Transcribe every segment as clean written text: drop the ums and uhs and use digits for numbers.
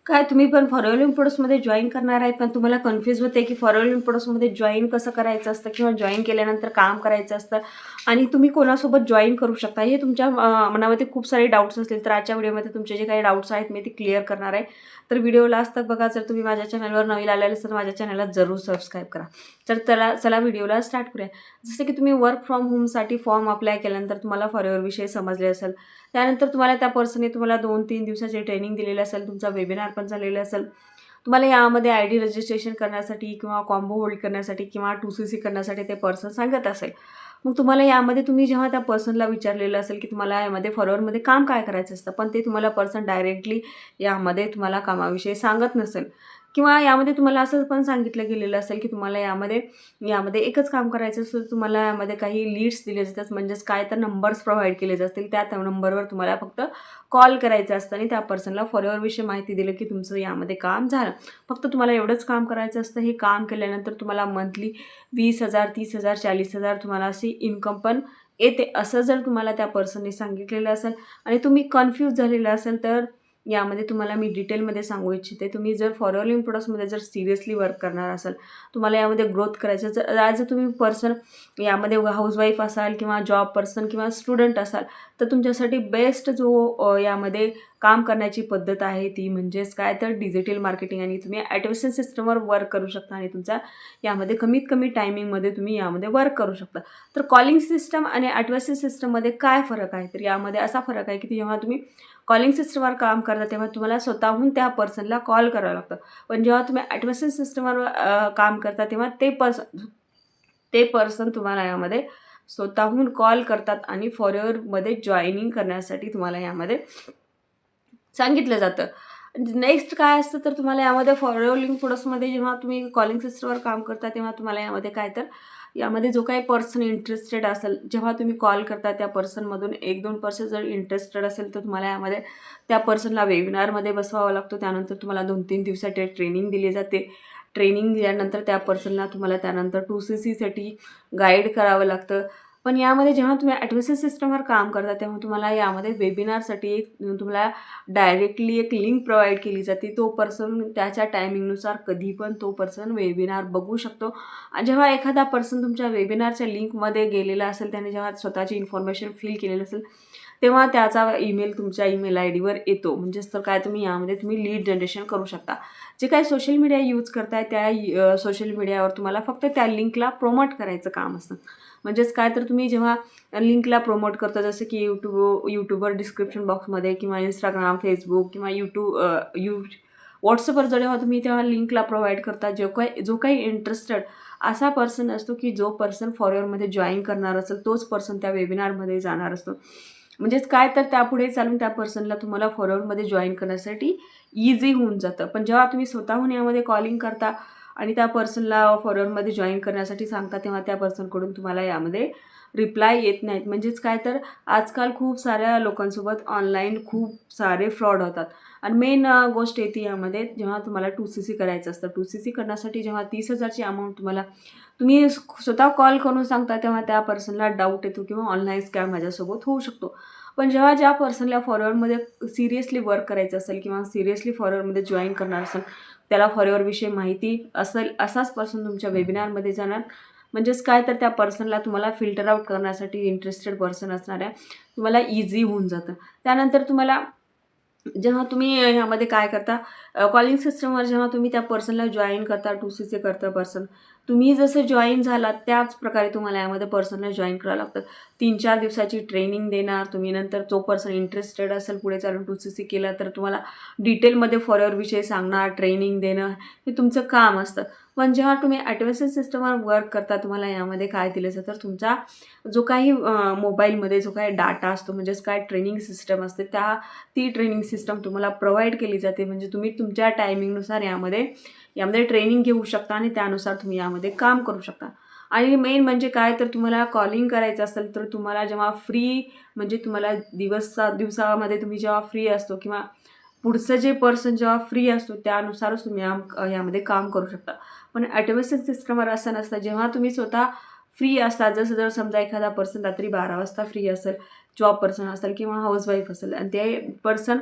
काय तुम्ही पण फॉरेन प्रोडक्ट्समध्ये जॉइन करणार आहे, पण तुम्हाला कन्फ्यूज होते की फॉरेन प्रोडक्ट्समध्ये जॉइन कसं करायचं असतं किंवा जॉइन केल्यानंतर काम करायचं असतं आणि तुम्ही कोणासोबत जॉइन करू शकता. हे तुमच्या मनामध्ये खूप सारे डाऊट्स असतील, तर आजच्या व्हिडिओमध्ये तुमचे जे काही डाऊट्स आहेत मी ते क्लिअर करणार आहे. तर व्हिडिओ लास्ट तक बघा. जर तुम्ही माझ्या चॅनलवर नवीन आलेले असेल तर माझ्या चॅनलला जरूर सबस्क्राईब करा. तर चला व्हिडिओला स्टार्ट करूया. जसं की तुम्ही वर्क फ्रॉम होमसाठी फॉर्म अप्लाय केल्यानंतर तुम्हाला फॉरेनविषयी समजले असेल. त्यानंतर तुम्हाला त्या पर्सनने तुम्हाला 2-3 दिवसाची ट्रेनिंग दिलेली असेल, तुमचा वेबिनार पण झालेला असेल. तुम्हाला यामध्ये आय-डी रजिस्ट्रेशन करण्यासाठी किंवा कॉम्बो होल्ड करण्यासाठी किंवा 2CC करण्यासाठी ते पर्सन सांगत असेल. मग तुम्हाला यामध्ये तुम्ही जेव्हा त्या पर्सनला विचारलेलं असेल की तुम्हाला यामध्ये फॉरवर्डमध्ये काम काय करायचं असतं, पण ते तुम्हाला पर्सन डायरेक्टली यामध्ये तुम्हाला कामाविषयी सांगत नसेल किंवा यामध्ये तुम्हाला असं पण सांगितलं गेलेलं असेल की तुम्हाला यामध्ये यामध्ये एकच काम करायचं असतं. तुम्हाला यामध्ये काही लीड्स दिले जातात, म्हणजेच काय तर नंबर्स प्रोव्हाइड केले जातील. त्या नंबरवर तुम्हाला फक्त कॉल करायचं असतं आणि त्या पर्सनला फॉरेवरविषयी माहिती दिलं की तुमचं यामध्ये काम झालं. फक्त तुम्हाला एवढंच काम करायचं असतं. हे काम केल्यानंतर तुम्हाला मंथली 20,000, 30,000, 40,000 तुम्हाला अशी इन्कम पण येते, असं जर तुम्हाला त्या पर्सनने सांगितलेलं असेल आणि तुम्ही कन्फ्यूज झालेला असेल, तर यामध्ये तुम्हाला मी डिटेलमध्ये सांगू इच्छिते. तुम्ही जर फॉरेन प्रोडक्ट्समध्ये जर सिरियसली वर्क करणार असाल, तुम्हाला यामध्ये ग्रोथ करायचं, जर ॲज अ तुम्ही पर्सन यामध्ये हाऊसवाईफ असाल किंवा जॉब पर्सन किंवा स्टुडंट असाल, तर तुमच्यासाठी बेस्ट जो यामध्ये काम करण्याची पद्धत आहे ती म्हणजेच काय तर डिजिटल मार्केटिंग आणि तुम्ही ॲडव्हान्स सिस्टमवर वर्क करू शकता आणि तुमच्या यामध्ये कमीत कमी टायमिंगमध्ये तुम्ही यामध्ये वर्क करू शकता. तर कॉलिंग सिस्टम आणि ॲडव्हान्स सिस्टममध्ये काय फरक आहे? तर यामध्ये असा फरक आहे की जेव्हा तुम्ही कॉलिंग सिस्टमवर काम करता तेव्हा तुम्हाला स्वतःहून त्या पर्सनला कॉल करावं लागतं. पण जेव्हा तुम्ही ॲडव्हान्स सिस्टमवर काम करता तेव्हा ते पर्सन तुम्हाला यामध्ये स्वतःहून कॉल करतात आणि फॉरेवरमध्ये जॉइनिंग करण्यासाठी तुम्हाला यामध्ये सांगितलं जातं. नेक्स्ट काय असतं, तर तुम्हाला यामध्ये फॉरवर्डिंग प्रोडक्ट्समध्ये जेव्हा तुम्ही कॉलिंग सिस्टमवर काम करता तेव्हा तुम्हाला यामध्ये काय तर यामध्ये जो काही पर्सन इंटरेस्टेड असेल, जेव्हा तुम्ही कॉल करता त्या पर्सनमधून 1-2 पर्सन जर इंटरेस्टेड असेल, तर तुम्हाला यामध्ये त्या पर्सनला वेबिनारमध्ये बसवावं लागतो. त्यानंतर तुम्हाला 2-3 दिवसाची ट्रेनिंग दिली जाते. ट्रेनिंग दिल्यानंतर त्या पर्सनला तुम्हाला त्यानंतर 2CCसाठी गाईड करावं लागतं. पण यामध्ये जेव्हा तुम्ही ॲडव्हान्स सिस्टमवर काम करता तेव्हा तुम्हाला यामध्ये वेबिनारसाठी एक तुम्हाला डायरेक्टली एक लिंक प्रोव्हाइड केली जाते. तो पर्सन त्याच्या टायमिंगनुसार कधी पण तो पर्सन वेबिनार बघू शकतो. आणि जेव्हा एखादा पर्सन तुमच्या वेबिनारच्या लिंकमध्ये गेलेला असेल, त्याने जेव्हा स्वतःची इन्फॉर्मेशन फिल केलेली असेल, तेव्हा त्याचा ईमेल तुमच्या ईमेल आयडीवर येतो. म्हणजेच तर काय तुम्ही यामध्ये लीड जनरेशन करू शकता. जे काही सोशल मीडिया यूज करताय त्या सोशल मीडियावर तुम्हाला फक्त त्या लिंकला प्रमोट करायचं काम असतं. म्हणजेच काय तर तुम्ही जेव्हा लिंकला प्रमोट करता, जसं की यूट्यूबवर डिस्क्रिप्शन बॉक्समध्ये किंवा Instagram, Facebook किंवा व्हॉट्सअपवर जेव्हा तुम्ही तेव्हा लिंकला प्रोव्हाइड करता, जो काही इंटरेस्टेड असा पर्सन असतो की जो पर्सन फॉरेनमध्ये जॉईन करणार असेल, तोच पर्सन त्या वेबिनारमध्ये जाणार असतो. म्हणजेच काय तर त्यापुढे चालून त्या पर्सनला तुम्हाला फॉरवर्डमध्ये जॉईन करण्यासाठी इझी होऊन जातं. पण जेव्हा तुम्ही स्वतःहून यामध्ये कॉलिंग करता आणि त्या पर्सनला फॉरवर्डमध्ये जॉईन करण्यासाठी सांगता, तेव्हा त्या पर्सनकडून तुम्हाला यामध्ये रिप्लाय येत नाहीत. म्हणजेच काय तर आजकाल खूप साऱ्या लोकांसोबत ऑनलाईन खूप सारे फ्रॉड होतात. आणि मेन गोष्ट येते यामध्ये, जेव्हा तुम्हाला 2CC करायचं असतं. 2CC करण्यासाठी जेव्हा 30,000ची अमाऊंट तुम्ही स्वतः कॉल करून सांगता, तेव्हा त्या पर्सनला डाऊट येतो किंवा ऑनलाईन स्कॅम माझ्यासोबत होऊ शकतो. पण जेव्हा ज्या पर्सनला फॉरवर्डमध्ये सिरियसली वर्क करायचं असेल किंवा सिरियसली फॉरवर्डमध्ये जॉईन करणार असेल, त्याला फॉरवर्डविषयी माहिती असेल, असाच पर्सन तुमच्या वेबिनारमध्ये जाणार. म्हणजेच काय तर त्या पर्सनला तुम्हाला फिल्टर आउट करण्यासाठी इंटरेस्टेड पर्सन असणाऱ्या तुम्हाला इझी होऊन जातं. त्यानंतर तुम्हाला जेव्हा तुम्ही ह्यामध्ये काय करता, कॉलिंग सिस्टमवर जेव्हा तुम्ही त्या पर्सनला जॉईन करता, 2CC करतं पर्सन, तुम्ही जसं जॉईन झालात त्याच प्रकारे तुम्हाला यामध्ये पर्सनला जॉईन करावं लागतं. 3-4 दिवसाची ट्रेनिंग देणार तुम्ही. नंतर जो पर्सन इंटरेस्टेड असेल पुढे चालून 2CC केला, तर तुम्हाला डिटेलमध्ये फॉरवर्डविषयी सांगणार, ट्रेनिंग देणं हे तुमचं काम असतं. पण जेव्हा तुम्ही ॲडव्हान्स सिस्टमवर वर्क करता, तुम्हाला यामध्ये काय दिलं जातं, तर तुमचा जो काही मोबाईलमध्ये जो काही डाटा असतो, म्हणजेच काय ट्रेनिंग सिस्टम असते, ती ट्रेनिंग सिस्टम तुम्हाला प्रोव्हाइड केली जाते. म्हणजे तुम्ही तुमच्या टायमिंगनुसार यामध्ये ट्रेनिंग घेऊ शकता आणि त्यानुसार तुम्ही यामध्ये काम करू शकता. आणि मेन म्हणजे काय, तर तुम्हाला कॉलिंग करायचं असेल, तर तुम्हाला जेव्हा फ्री म्हणजे तुम्हाला दिवसामध्ये तुम्ही जेव्हा फ्री असतो किंवा पुढचं जे पर्सन जेव्हा फ्री असतो त्यानुसारच तुम्ही यामध्ये काम करू शकता. पण ॲडव्हान्स सिस्टमवर असं नसतं. जेव्हा तुम्ही स्वतः फ्री असता, जसं जर समजा एखादा पर्सन रात्री 12 वाजता फ्री असेल, जॉब पर्सन असेल किंवा हाऊसवाईफ असेल आणि ते पर्सन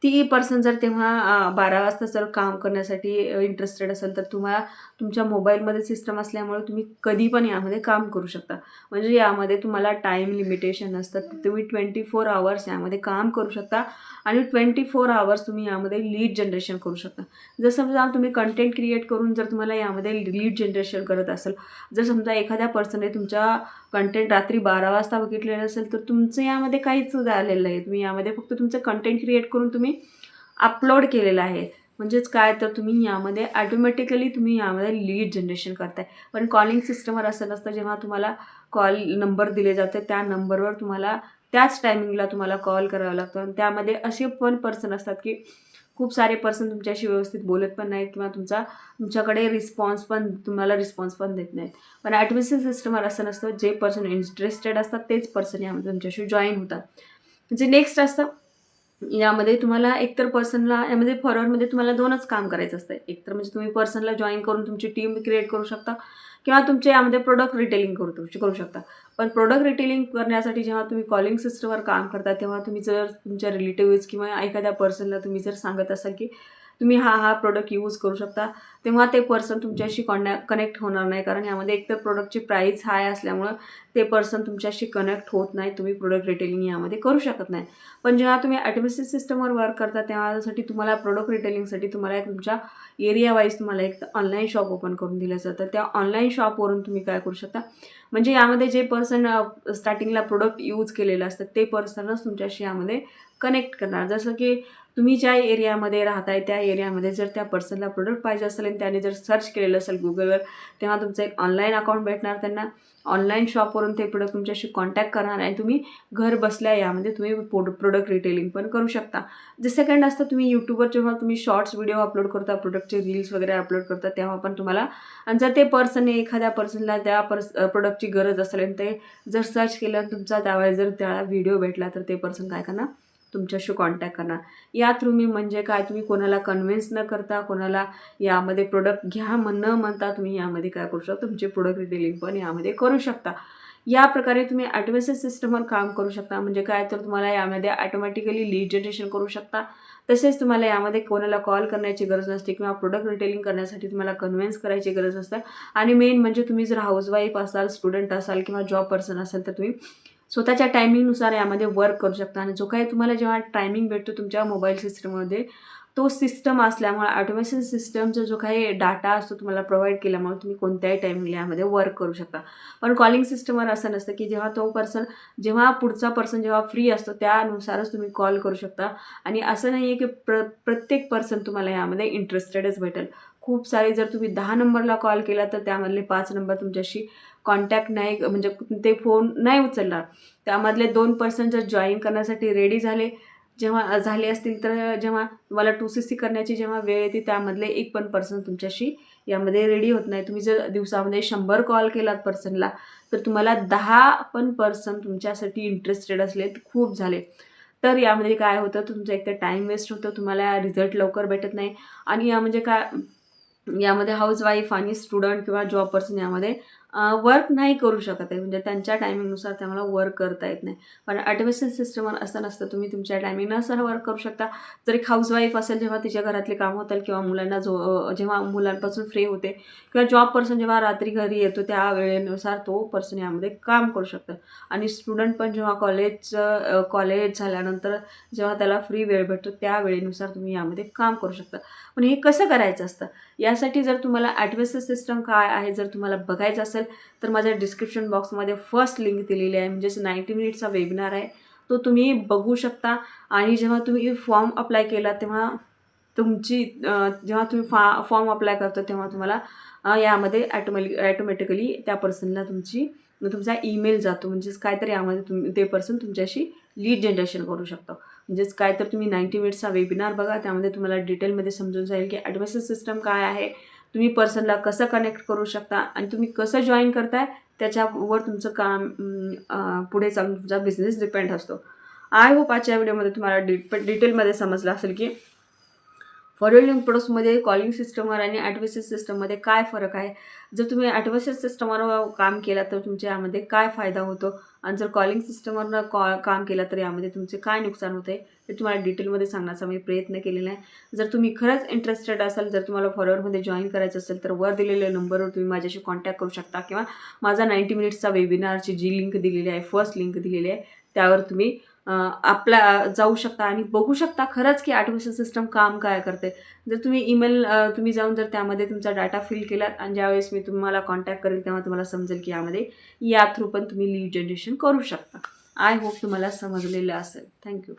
ती पर्सन जर तेव्हा 12 वाजता जर काम करण्यासाठी इंटरेस्टेड असेल, तर तुम्हाला तुमच्या मोबाईलमध्ये सिस्टम असल्यामुळे तुम्ही कधी पण यामध्ये काम करू शकता. म्हणजे यामध्ये तुम्हाला टाईम लिमिटेशन नसतं. तुम्ही 24 अवर्स यामध्ये काम करू शकता आणि 24 अवर्स तुम्ही यामध्ये लीड जनरेशन करू शकता. जर समजा तुम्ही कंटेंट क्रिएट करून जर तुम्हाला यामध्ये लीड जनरेशन करत असाल, जर समजा एखाद्या पर्सनने तुमच्या कंटेंट रात्री 12 वाजता बघितलेलं असेल, तर तुमचं यामध्ये काहीच झालेलं नाही. तुम्ही यामध्ये फक्त तुमचं कंटेंट क्रिएट करून तुम्ही अपलोड केलेलं आहे. म्हणजेच काय, तर तुम्ही यामध्ये ऑटोमॅटिकली तुम्ही यामध्ये लीड जनरेशन करताय. पण कॉलिंग सिस्टमवर असं नसतं. जेव्हा तुम्हाला कॉल नंबर दिले जाते, त्या नंबरवर तुम्हाला त्याच टायमिंगला तुम्हाला कॉल करावा लागतो. आणि त्यामध्ये असे पण पर्सन असतात की खूप सारे पर्सन तुमच्याशी व्यवस्थित बोलत पण नाहीत किंवा तुमच्याकडे तुम्हाला रिस्पॉन्स पण देत नाहीत. पण ॲडमिशन सिस्टमवर असं नसतं. जे पर्सन इंटरेस्टेड असतात तेच पर्सन यामध्ये तुमच्याशी जॉईन होतात. म्हणजे नेक्स्ट असतं, यामध्ये तुम्हाला एकतर पर्सनला यामध्ये फॉरवर्डमध्ये तुम्हाला 2च काम करायचं असतं. एकतर म्हणजे तुम्ही पर्सनला जॉईन करून तुमची टीम क्रिएट करू शकता किंवा तुमच्या यामध्ये प्रोडक्ट रिटेलिंग करू शकता. पण प्रोडक्ट रिटेलिंग करण्यासाठी जेव्हा तुम्ही कॉलिंग सिस्टमवर काम करता, तेव्हा तुम्ही जर तुमच्या रिलेटिव्हज किंवा एखाद्या पर्सनला तुम्ही जर सांगत असाल की तुम्ही हा प्रोडक्ट यूज करू शकता, तेव्हा ते पर्सन तुमच्याशी कनेक्ट होणार नाही. कारण यामध्ये एकतर प्रोडक्टची प्राईस हाय असल्यामुळं ते पर्सन तुमच्याशी कनेक्ट होत नाही. तुम्ही प्रोडक्ट रिटेलिंग यामध्ये करू शकत नाही. पण जेव्हा तुम्ही ॲटोमॅटिक सिस्टमवर वर्क करता, तेव्हासाठी तुम्हाला प्रोडक्ट रिटेलिंगसाठी तुम्हाला एक तुमच्या एरिया वाईज तुम्हाला एक ऑनलाईन शॉप ओपन करून दिलं जातं. त्या ऑनलाईन शॉपवरून तुम्ही काय करू शकता, म्हणजे यामध्ये जे पर्सन स्टार्टिंगला प्रोडक्ट यूज केलेलं असतं, ते पर्सनच तुमच्याशी यामध्ये कनेक्ट करणार. जसं की तुम्ही ज्या एरियामध्ये राहताय, त्या एरियामध्ये जर त्या पर्सनला प्रोडक्ट पाहिजे असेल आणि त्याने जर सर्च केलेलं असेल गुगलवर, तेव्हा तुमचं एक ऑनलाईन अकाउंट भेटणार त्यांना. ऑनलाईन शॉपवरून ते प्रोडक्ट तुमच्याशी कॉन्टॅक्ट करणार आणि तुम्ही घर बसल्या यामध्ये तुम्ही प्रोडक्ट रिटेलिंग पण करू शकता. जे सेकंड असतं, तुम्ही यूट्यूबवर जेव्हा तुम्ही शॉर्ट्स व्हिडिओ अपलोड करता, प्रोडक्टचे रील्स वगैरे अपलोड करता, तेव्हा पण तुम्हाला, आणि जर ते पर्सनने एखाद्या पर्सनला त्या प्रोडक्टची गरज असेल आणि ते जर सर्च केलं आणि तुमचा त्यावेळेस जर त्याला व्हिडिओ भेटला, तर ते पर्सन काय करणार, तुमच्याशी कॉन्टॅक्ट करणार. या थ्रू मी म्हणजे काय, तुम्ही कोणाला कन्व्हिन्स न करता, कोणाला यामध्ये प्रोडक्ट घ्या न म्हणता तुम्ही यामध्ये काय करू शकता, तुमचे प्रोडक्ट रिटेलिंग पण यामध्ये करू शकता. या प्रकारे तुम्ही ऑटोमेशन सिस्टमवर काम करू शकता. म्हणजे काय, तर तुम्हाला यामध्ये ऑटोमॅटिकली लीड जनरेशन करू शकता. तसेच तुम्हाला यामध्ये कोणाला कॉल करण्याची गरज नसते किंवा प्रोडक्ट रिटेलिंग करण्यासाठी तुम्हाला कन्व्हिन्स करायची गरज नसते. आणि मेन म्हणजे तुम्ही जर हाऊसवाईफ असाल, स्टुडंट असाल किंवा जॉब पर्सन असाल, तर तुम्ही स्वतःच्या टायमिंगनुसार यामध्ये वर्क करू शकता. आणि जो काही तुम्हाला जेव्हा टायमिंग भेटतो तुमच्या मोबाईल सिस्टममध्ये, तो सिस्टम असल्यामुळे ऑटोमेशन सिस्टमचा जो काही डाटा असतो तुम्हाला प्रोव्हाइड केल्यामुळे तुम्ही कोणत्याही टायमिंगला यामध्ये वर्क करू शकता. पण कॉलिंग सिस्टमवर असं नसतं की जेव्हा पुढचा पर्सन जेव्हा फ्री असतो त्यानुसारच तुम्ही कॉल करू शकता. आणि असं नाही आहे की प्रत्येक पर्सन तुम्हाला यामध्ये इंटरेस्टेडच भेटेल. खूप सारे, जर तुम्ही 10 नंबरला कॉल केला तर त्यामधले 5 नंबर तुमच्याशी कॉन्टॅक्ट नाही, म्हणजे ते फोन नाही उचलणार. त्यामधले 2 पर्सन जर जॉईन करण्यासाठी रेडी झाले असतील, तर जेव्हा तुम्हाला 2CC करण्याची जेव्हा वेळ येते, त्यामधले 1 पण पर्सन तुमच्याशी यामध्ये रेडी होत नाही. तुम्ही जर दिवसामध्ये 100 कॉल केलात पर्सनला, तर तुम्हाला 10 पण पर्सन तुमच्यासाठी इंटरेस्टेड असले तर खूप झाले. तर यामध्ये काय होतं, तुमचं एकतर टाईम वेस्ट होतं, तुम्हाला रिझल्ट लवकर भेटत नाही. आणि यामध्ये हाऊसवाईफ आणि स्टुडंट किंवा जॉब पर्सन यामध्ये वर्क नाही करू शकत आहे. म्हणजे त्यांच्या टायमिंगनुसार त्यांना वर्क करता येत नाही. पण ऑटोमेशन सिस्टमवर असं नसतं. तुम्ही तुमच्या टायमिंगनुसार वर्क करू शकता. जर एक हाऊसवाईफ असेल, जेव्हा तिच्या घरातले काम होतील किंवा जेव्हा मुलांपासून फ्री होते किंवा जॉब पर्सन जेव्हा रात्री घरी येतो, त्या वेळेनुसार तो पर्सन यामध्ये काम करू शकतं. आणि स्टुडंट पण जेव्हा कॉलेज झाल्यानंतर जेव्हा त्याला फ्री वेळ भेटतो, त्या वेळेनुसार तुम्ही यामध्ये काम करू शकता. पण हे कसं करायचं असतं, यासाठी जर तुम्हाला ऑटोमेशन सिस्टम काय आहे जर तुम्हाला बघायचं असेल, तर माझ्या डिस्क्रिप्शन बॉक्समध्ये फर्स्ट लिंक दिलेली आहे. म्हणजेच 90 मिनिट्सचा वेबिनार आहे, तो तुम्ही बघू शकता. आणि जेव्हा तुम्ही फॉर्म अप्लाय केला, तेव्हा जेव्हा तुम्ही फॉर्म अप्लाय करता, तेव्हा तुम्हाला यामध्ये ॲटोमॅटिकली त्या पर्सनला तुमचा ईमेल जातो. म्हणजेच काय तर यामध्ये ते पर्सन तुमच्याशी लीड जनरेशन करू शकतो. म्हणजेच काय, तर तुम्ही 90 मिनिट्सचा वेबिनार बघा. त्यामध्ये तुम्हाला डिटेलमध्ये समजून जाईल की ऑटोमेशन सिस्टम काय आहे, तुम्ही पर्सनला कसं कनेक्ट करू शकता आणि तुम्ही कसं जॉईन करताय, त्याच्यावर तुमचं काम पुढे चालून तुमचा बिझनेस डिपेंड असतो. आय होप आजच्या व्हिडिओमध्ये तुम्हाला डिटेलमध्ये समजलं असेल की फॉरवर्ड प्रोडक्ट्समध्ये कॉलिंग सिस्टमवर आणि ॲडव्हान्स सिस्टममध्ये काय फरक आहे, जर तुम्ही ॲडव्हान्स सिस्टमवर काम केला तर तुमच्या यामध्ये काय फायदा होतो आणि जर कॉलिंग सिस्टमवरनं काम केलं तर यामध्ये तुमचे काय नुकसान होते हे तुम्हाला डिटेलमध्ये सांगण्याचा मी प्रयत्न केलेला आहे. जर तुम्ही खरंच इंटरेस्टेड असाल, जर तुम्हाला फॉरवर्डमध्ये जॉईन करायचं असेल तर वर दिलेल्या नंबरवर तुम्ही माझ्याशी कॉन्टॅक्ट करू शकता किंवा माझा 90 मिनिट्सचा वेबिनारची जी लिंक दिलेली आहे, फर्स्ट लिंक दिलेली आहे, त्यावर तुम्ही आपला जाऊ शकता आणि बघू शकता खरंच की ऑटोमेशन सिस्टम काम काय करते. जर तुम्ही ईमेल तुम्ही जाऊन जर त्यामध्ये तुमचा डाटा फिल केलात आणि ज्यावेळेस मी तुम्हाला कॉन्टॅक्ट करेल तेव्हा तुम्हाला समजेल की यामध्ये या थ्रू पण तुम्ही लीड जनरेशन करू शकता. आय होप तुम्हाला समजलेलं असेल. थँक्यू.